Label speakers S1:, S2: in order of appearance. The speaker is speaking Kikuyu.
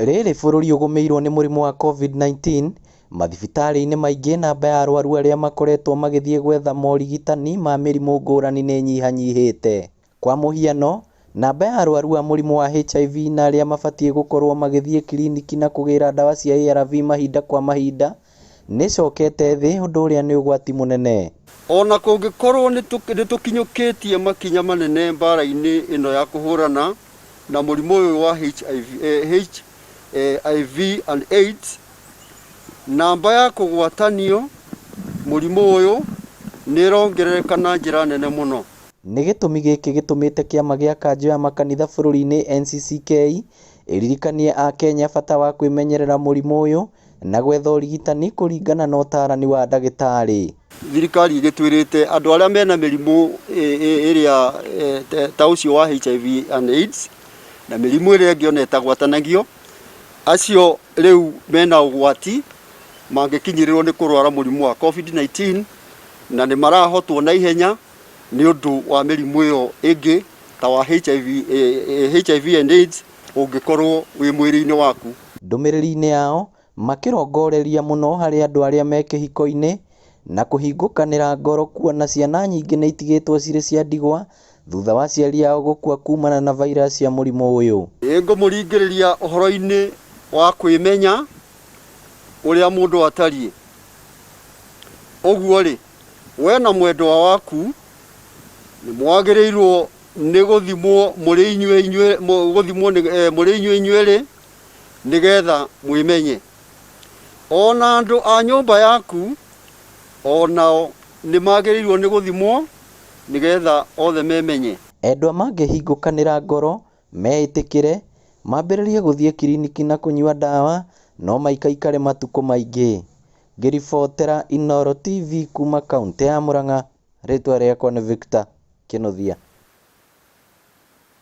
S1: Rĩrĩ bũrũri ũgũmĩirwo nĩ mũrimũ wa COVID-19, mathibitarĩ-inĩ maingĩ namba ya arwaru arĩa makoretwo magĩthiĩ gwetha morigitani ma mĩrimũ ngũrani nĩ nyihanyihĩte. Kwa mũhiano, namba ya arwaru a mũrimũ wa HIV na arĩa mabatiĩ gũkorwo magĩthiĩ kiriniki na kũgĩra ndawa cia ARV mahinda kwa mahinda nĩcokete thĩ, ũndũ ũrĩa nĩ ũgwati mũnene.
S2: Ona kũngĩkorwo nĩtũkinyũkĩtie makinya manene mbara-inĩ ĩno ya kũhũrana na mũrimũ ũyũ wa HIV and AIDS, namba ya kũgwatanio mũrimũ ũyũ nĩĩrongerereka na njĩra nene mũno.
S1: Nĩ gĩtũmi gĩkĩ gĩtũmĩte kĩama gĩa kanjũ ya makanitha bũrũri-inĩ NCCK ĩririkanie Akenya bata wa kwĩmenyerera mũrimũ ũyũ na gwetha ũrigitani kũringana na ũtarani wa ndagĩtarĩ.
S2: Thirikari ĩgĩtwĩrĩte andũ arĩa mena mĩrimũ ĩrĩa ta ũcio wa HIV and AIDS na mĩrimũ ĩrĩa ĩngĩ ona ĩtagwatanagio, acio rĩu mena ũgwati mangĩkinyĩrĩrwo nĩ kũrwara mũrimũ wa COVID-19 na nĩ marahotwo na ihenya nĩ ũndũ wa mĩrimũ ĩyo ĩngĩ ta wa HIV and AIDS ũngĩkorwo wĩ mwĩrĩ-inĩ waku.
S1: Ndũmĩrĩri-inĩ yao makĩrongoreria mũno harĩ andũ arĩa me kĩhiko-inĩ na kũhingũkanĩra ngoro kuona ciana nyingĩ nĩ itigĩtwo cirĩ cia ndigwa thutha wa aciari ao gũkua kumana na virus ya mũrimũ ũyũ.
S2: Ngũmũringĩrĩria ũhoro-inĩ wa kwĩmenya ũrĩa mũndũ atariĩ. Ũguo rĩ, we na mwendwa waku nĩ mwagĩrĩirwo nĩ gũthimwo mũrĩ inyuĩ inyuerĩ nĩgetha mwĩmenye. Ona andũ a nyũmba yaku onao nĩ magĩrĩirwo nĩ gũthimwo nĩgetha othe memenye.
S1: Endwa mangĩhingũkanĩra ngoro meĩtĩkĩre mambĩrĩrie gũthiĩ kiriniki na kũnyua ndawa, no maikaikare matukũ maingĩ. Ngĩribotera Inooro TV kuma kaunti ya Murang'a, rĩtwa rĩakwa nĩ Victor Kĩnuthia.